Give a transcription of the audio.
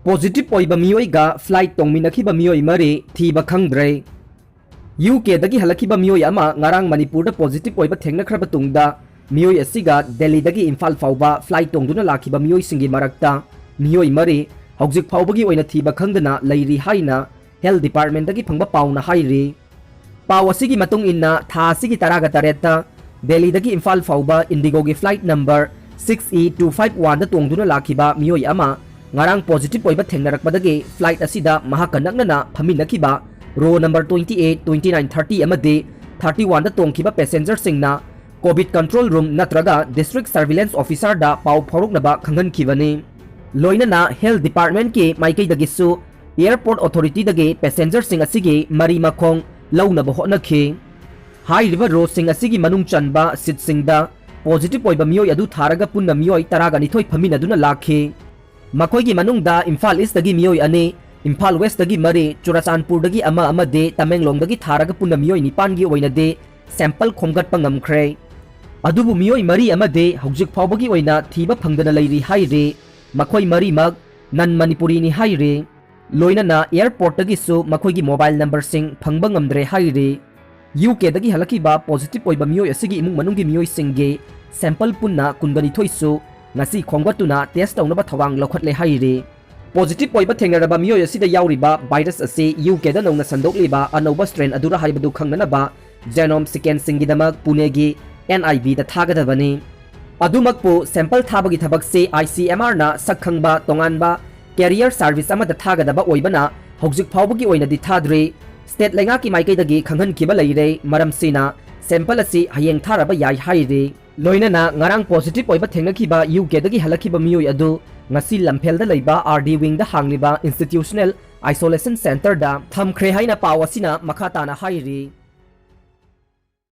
positive oiba Meeoi ga flight Tongminnarakpa Meeoi mari Thiba Khangdre UK dagi Hallakhiba Meeoi ama ngarang Manipur da positive oiba thengnakraba tungda Meeoi asiga Delhi dagi Imphal fauba flight tongduna lakhiba Meeoi singi marakta Meeoi mari hojik faubagi oina Thiba khangdana leiri haina health department dagi phangba pauna hairi paw asigi matung inna tha asigi taraga tareta Delhi dagi Imphal fauba Indigo gi flight number 6E251 da tongduna lakhiba Meeoi ama ngarang positive oiba thengnarakpadagi flight asida mahakanaknana phaminnakiba row number 28, 29, 30 amadi 31 da tongkhiba passenger singna COVID control room natraga district surveillance officer da paw phoruknaba khanghankhibani loinana health department ki maikai dagisu airport authority dagi passenger sing asigi mari makhong launaba hotnakhi high river row sing asigi manung chanba sit singda positive oiba Meeoi adu tharaga punna Meeoi taraga nithoi phaminaduna lakhi makoigi manungda Imphal East dagi Meeoi ani Imphal West dagi mari Churachandpur dagi ama amade Tamenglong dagi tharaga punna Meeoi nipan gi oinade sample khomgatpa ngamkhre adubu Meeoi mari amade hojik faubagi oina thiba phangdana leiri haire makoi mari mag nan Manipuri ni haire loinana airport dagi su makoigi mobile number sing phangba ngamdre haire UK dagi Hallakhiba positive oiba Meeoi asigi imung manunggi Meeoi singge sample punna kungani thoisu ngasi khongwatuna test tawnaba thawang lokhatle haire positive oiba thengnaraba Meeoi asida yauriba virus ase UK da nongna sandokliba anoba strain adura haibadu khangnanaba genome sequencing gidamak Pune gi NIV da thagadabani adumakpu sample thabagi thabak se ICMR na sakhangba tonganba carrier service ama da thagadaba oibana hojik phawbagi oina di thadre state lenga ki maikai dagi khanghan kiba leire maram sina sample asi hayeng tharaba yai haire loinana ngarang positive oiba thengnakiba UK dagi Hallakhiba Meeoi adu ngasi lamphel da leiba RD wing da hangliba institutional isolation center da thamkhre haina pawasina makhatana hairi